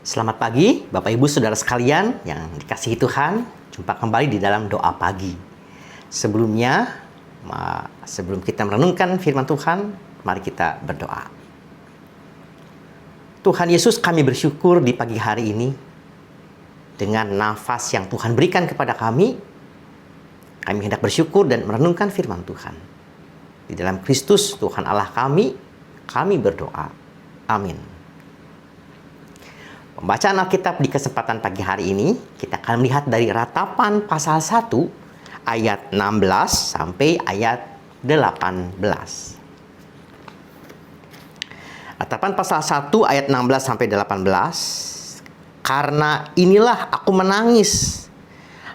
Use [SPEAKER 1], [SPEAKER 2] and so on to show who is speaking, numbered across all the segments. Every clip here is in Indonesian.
[SPEAKER 1] Selamat pagi, Bapak Ibu Saudara sekalian yang dikasihi Tuhan. Jumpa kembali di dalam doa pagi. Sebelum kita merenungkan firman Tuhan, mari kita berdoa. Tuhan Yesus, kami bersyukur di pagi hari ini dengan nafas yang Tuhan berikan kepada kami. Kami hendak bersyukur dan merenungkan firman Tuhan. Di dalam Kristus Tuhan Allah kami berdoa. Amin. Pembacaan Alkitab di kesempatan pagi hari ini, kita akan melihat dari Ratapan pasal 1, ayat 16 sampai ayat 18. Ratapan pasal 1, ayat 16 sampai 18. Karena inilah aku menangis,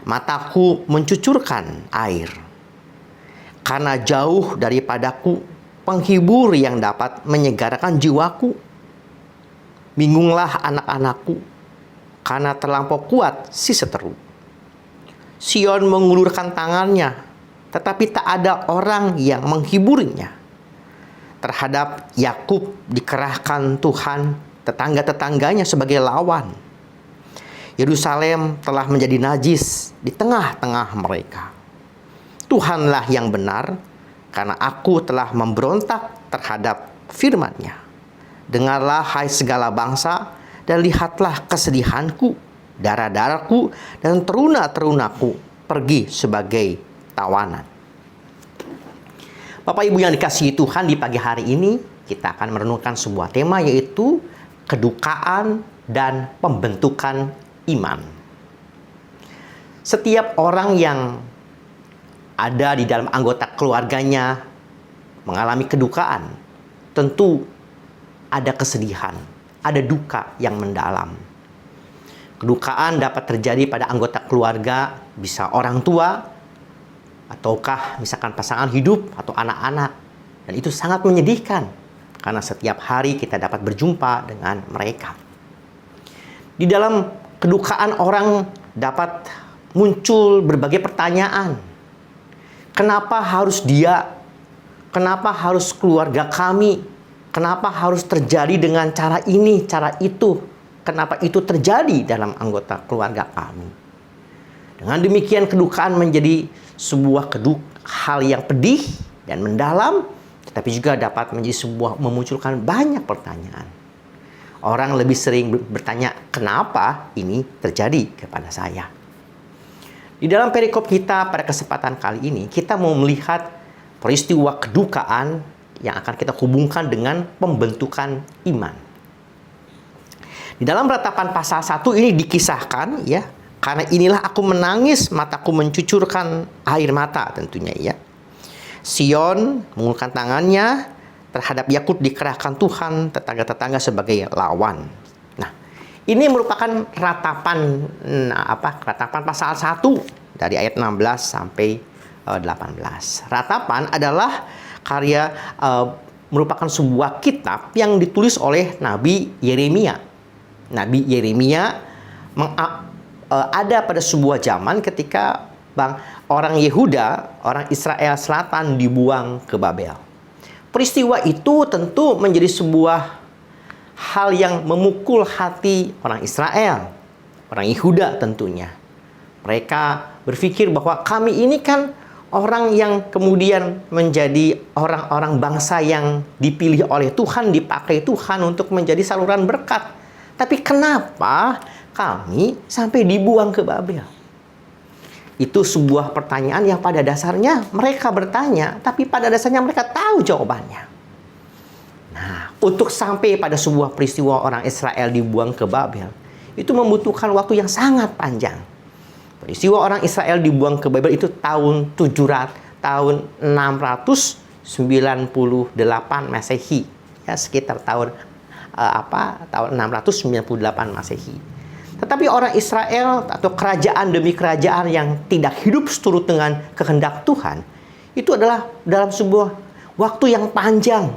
[SPEAKER 1] mataku mencucurkan air. Karena jauh daripadaku penghibur yang dapat menyegarkan jiwaku. Bingunglah anak-anakku, karena terlampau kuat si seteru. Sion mengulurkan tangannya, tetapi tak ada orang yang menghiburnya. Terhadap Yakub dikerahkan Tuhan tetangga-tetangganya sebagai lawan. Yerusalem telah menjadi najis di tengah-tengah mereka. Tuhanlah yang benar, karena aku telah memberontak terhadap firman-Nya. Dengarlah hai segala bangsa, dan lihatlah kesedihanku, darah-darahku, dan teruna-terunaku pergi sebagai tawanan. Bapak Ibu yang dikasihi Tuhan, di pagi hari ini kita akan merenungkan sebuah tema, yaitu kedukaan dan pembentukan iman. Setiap orang yang ada di dalam anggota keluarganya mengalami kedukaan, tentu ada kesedihan, ada duka yang mendalam. Kedukaan dapat terjadi pada anggota keluarga, bisa orang tua, ataukah misalkan pasangan hidup atau anak-anak. Dan itu sangat menyedihkan, karena setiap hari kita dapat berjumpa dengan mereka. Di dalam kedukaan orang dapat muncul berbagai pertanyaan. Kenapa harus dia? Kenapa harus keluarga kami? Kenapa harus terjadi dengan cara ini, cara itu? Kenapa itu terjadi dalam anggota keluarga kami? Dengan demikian kedukaan menjadi sebuah hal yang pedih dan mendalam, tetapi juga dapat menjadi memunculkan banyak pertanyaan. Orang lebih sering bertanya, kenapa ini terjadi kepada saya? Di dalam perikop kita pada kesempatan kali ini, kita mau melihat peristiwa kedukaan yang akan kita hubungkan dengan pembentukan iman. Di dalam Ratapan pasal 1 ini dikisahkan, ya, karena inilah aku menangis, mataku mencucurkan air mata, tentunya, ya. Sion mengulurkan tangannya, terhadap Yakub dikerahkan Tuhan tetangga-tetangga sebagai lawan. Nah, ini merupakan ratapan pasal 1 dari ayat 16 sampai 18. Ratapan adalah merupakan sebuah kitab yang ditulis oleh Nabi Yeremia. Nabi Yeremia ada pada sebuah zaman ketika orang Yehuda, orang Israel Selatan dibuang ke Babel. Peristiwa itu tentu menjadi sebuah hal yang memukul hati orang Israel, orang Yehuda tentunya. Mereka berpikir bahwa kami ini kan orang yang kemudian menjadi orang-orang bangsa yang dipilih oleh Tuhan, dipakai Tuhan untuk menjadi saluran berkat. Tapi kenapa kami sampai dibuang ke Babel? Itu sebuah pertanyaan yang pada dasarnya mereka bertanya, tapi pada dasarnya mereka tahu jawabannya. Nah, untuk sampai pada sebuah peristiwa orang Israel dibuang ke Babel, itu membutuhkan waktu yang sangat panjang. Peristiwa orang Israel dibuang ke Babel itu tahun 698 Masehi, ya, sekitar tahun 698 Masehi. Tetapi orang Israel atau kerajaan demi kerajaan yang tidak hidup seturut dengan kehendak Tuhan, itu adalah dalam sebuah waktu yang panjang.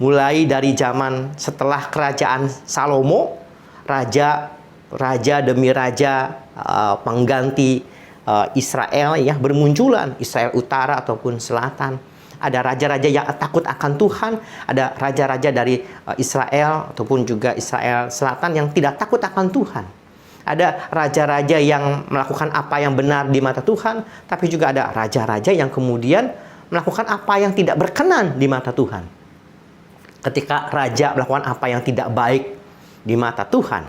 [SPEAKER 1] Mulai dari zaman setelah kerajaan Salomo, raja demi raja pengganti Israel, ya, bermunculan, Israel utara ataupun selatan. Ada raja-raja yang takut akan Tuhan, ada raja-raja dari Israel ataupun juga Israel Selatan yang tidak takut akan Tuhan. Ada raja-raja yang melakukan apa yang benar di mata Tuhan, tapi juga ada raja-raja yang kemudian melakukan apa yang tidak berkenan di mata Tuhan. Ketika raja melakukan apa yang tidak baik di mata Tuhan,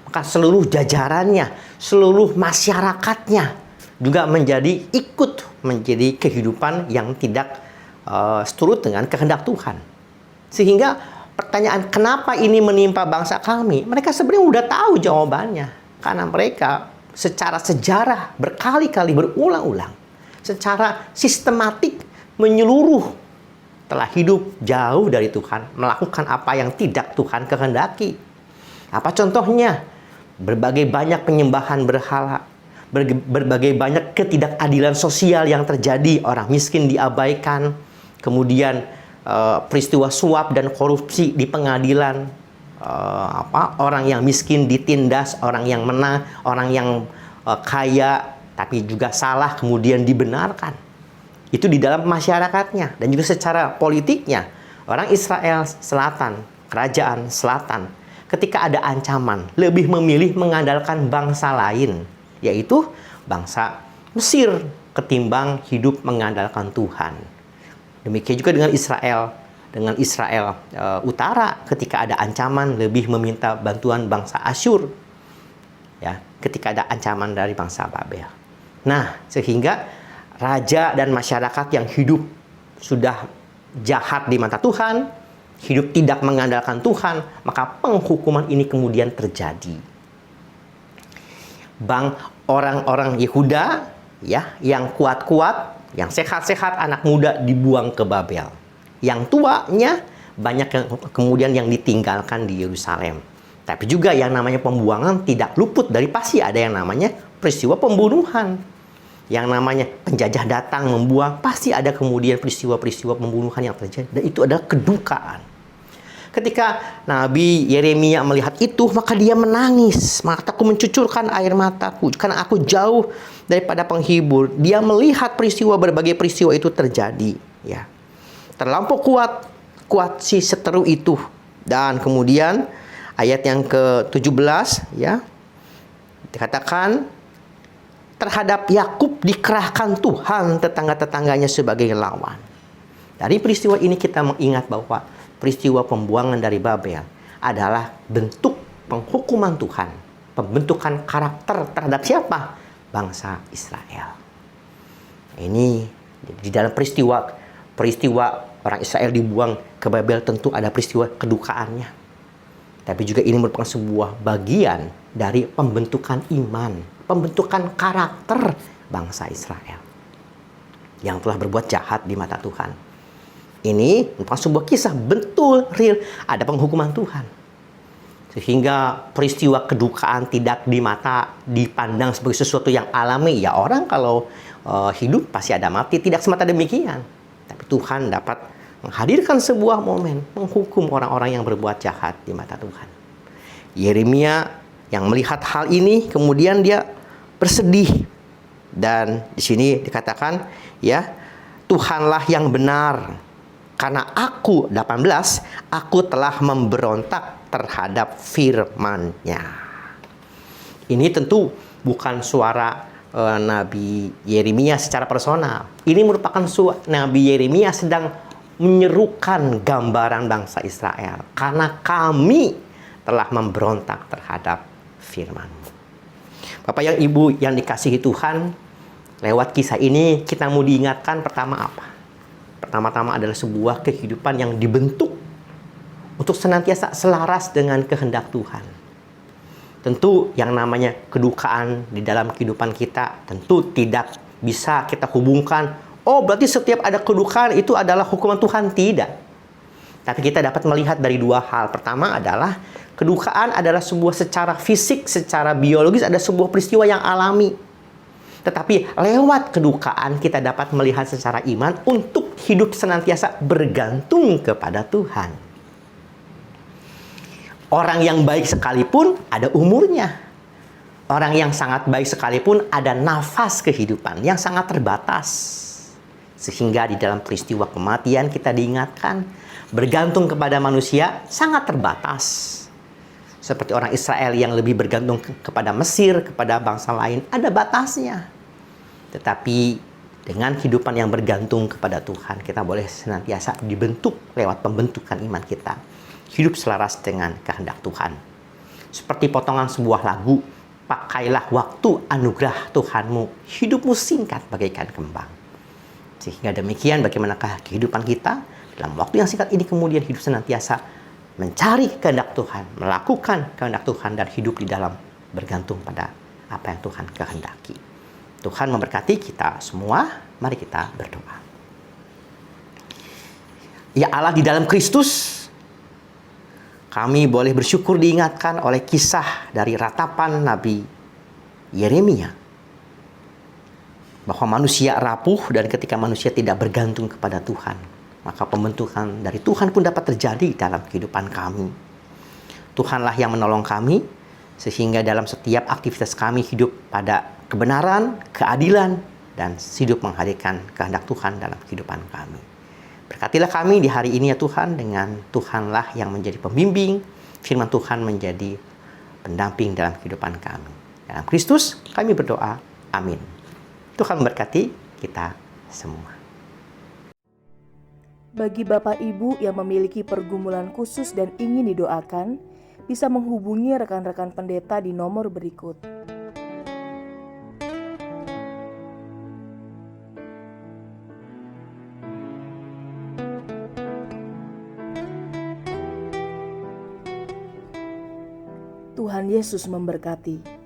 [SPEAKER 1] maka seluruh jajarannya, seluruh masyarakatnya juga ikut menjadi kehidupan yang tidak seturut dengan kehendak Tuhan. Sehingga pertanyaan kenapa ini menimpa bangsa kami, mereka sebenarnya udah tahu jawabannya. Karena mereka secara sejarah berkali-kali berulang-ulang, secara sistematik menyeluruh telah hidup jauh dari Tuhan, melakukan apa yang tidak Tuhan kehendaki. Apa contohnya? Berbagai banyak penyembahan berhala, berbagai banyak ketidakadilan sosial yang terjadi, orang miskin diabaikan, kemudian peristiwa suap dan korupsi di pengadilan, orang yang miskin ditindas, orang yang menang, orang yang kaya tapi juga salah kemudian dibenarkan. Itu di dalam masyarakatnya dan juga secara politiknya. Orang Israel Selatan, kerajaan Selatan, ketika ada ancaman, lebih memilih mengandalkan bangsa lain, yaitu bangsa Mesir, ketimbang hidup mengandalkan Tuhan. Demikian juga dengan Israel. Dengan Israel Utara, ketika ada ancaman, lebih meminta bantuan bangsa Asyur. Ya, ketika ada ancaman dari bangsa Babel. Nah, sehingga raja dan masyarakat yang hidup sudah jahat di mata Tuhan, hidup tidak mengandalkan Tuhan, maka penghukuman ini kemudian terjadi. Orang-orang Yehuda ya, yang kuat-kuat, yang sehat-sehat, anak muda dibuang ke Babel. Yang tuanya banyak yang kemudian yang ditinggalkan di Yerusalem. Tapi juga yang namanya pembuangan tidak luput dari pasti ada yang namanya peristiwa pembunuhan. Yang namanya penjajah datang membuang, pasti ada kemudian peristiwa-peristiwa pembunuhan yang terjadi. Dan itu adalah kedukaan. Ketika Nabi Yeremia melihat itu, maka dia menangis. Mataku mencucurkan air mataku, karena aku jauh daripada penghibur. Dia melihat berbagai peristiwa itu terjadi. Ya, terlampau kuat si seteru itu. Dan kemudian ayat yang ke-17, ya, dikatakan terhadap Yakub dikerahkan Tuhan tetangga-tetangganya sebagai lawan. Dari peristiwa ini kita mengingat bahwa peristiwa pembuangan dari Babel adalah bentuk penghukuman Tuhan, pembentukan karakter terhadap siapa? Bangsa Israel. Ini di dalam peristiwa orang Israel dibuang ke Babel, tentu ada peristiwa kedukaannya. Tapi juga ini merupakan sebuah bagian dari pembentukan iman, pembentukan karakter bangsa Israel yang telah berbuat jahat di mata Tuhan. Ini merupakan sebuah kisah betul real, ada penghukuman Tuhan. Sehingga peristiwa kedukaan tidak dipandang sebagai sesuatu yang alami. Ya, orang kalau hidup pasti ada mati, tidak semata demikian. Tapi Tuhan dapat menghadirkan sebuah momen menghukum orang-orang yang berbuat jahat di mata Tuhan. Yeremia yang melihat hal ini kemudian dia bersedih. Dan di sini dikatakan, ya, Tuhanlah yang benar. Karena aku, 18, aku telah memberontak terhadap firman-Nya. Ini tentu bukan suara Nabi Yeremia secara personal. Ini merupakan Nabi Yeremia sedang menyerukan gambaran bangsa Israel. Karena kami telah memberontak terhadap firman-Mu. Bapak yang Ibu yang dikasihi Tuhan, lewat kisah ini kita mau diingatkan pertama apa? Pertama-tama adalah sebuah kehidupan yang dibentuk untuk senantiasa selaras dengan kehendak Tuhan. Tentu yang namanya kedukaan di dalam kehidupan kita tentu tidak bisa kita hubungkan, oh berarti setiap ada kedukaan itu adalah hukuman Tuhan. Tidak. Tapi kita dapat melihat dari dua hal. Pertama adalah kedukaan adalah sebuah secara fisik, secara biologis, ada sebuah peristiwa yang alami. Tetapi lewat kedukaan kita dapat melihat secara iman untuk hidup senantiasa bergantung kepada Tuhan. Orang yang baik sekalipun ada umurnya. Orang yang sangat baik sekalipun ada nafas kehidupan yang sangat terbatas. Sehingga di dalam peristiwa kematian kita diingatkan, bergantung kepada manusia sangat terbatas. Seperti orang Israel yang lebih bergantung kepada Mesir, kepada bangsa lain, ada batasnya. Tetapi dengan kehidupan yang bergantung kepada Tuhan, kita boleh senantiasa dibentuk lewat pembentukan iman kita. Hidup selaras dengan kehendak Tuhan. Seperti potongan sebuah lagu, pakailah waktu anugerah Tuhanmu, hidupmu singkat bagaikan kembang. Sehingga demikian bagaimanakah kehidupan kita dalam waktu yang singkat ini kemudian hidup senantiasa mencari kehendak Tuhan, melakukan kehendak Tuhan dan hidup di dalam bergantung pada apa yang Tuhan kehendaki. Tuhan memberkati kita semua, mari kita berdoa. Ya Allah, di dalam Kristus kami boleh bersyukur diingatkan oleh kisah dari ratapan Nabi Yeremia. Bahwa manusia rapuh dan ketika manusia tidak bergantung kepada Tuhan, maka pembentukan dari Tuhan pun dapat terjadi dalam kehidupan kami. Tuhanlah yang menolong kami, sehingga dalam setiap aktivitas kami hidup pada kebenaran, keadilan, dan hidup menghadirkan kehendak Tuhan dalam kehidupan kami. Berkatilah kami di hari ini ya Tuhan, dengan Tuhanlah yang menjadi pembimbing, firman Tuhan menjadi pendamping dalam kehidupan kami. Dalam Kristus kami berdoa, amin. Tuhan memberkati kita semua.
[SPEAKER 2] Bagi Bapak Ibu yang memiliki pergumulan khusus dan ingin didoakan, bisa menghubungi rekan-rekan pendeta di nomor berikut. Tuhan Yesus memberkati.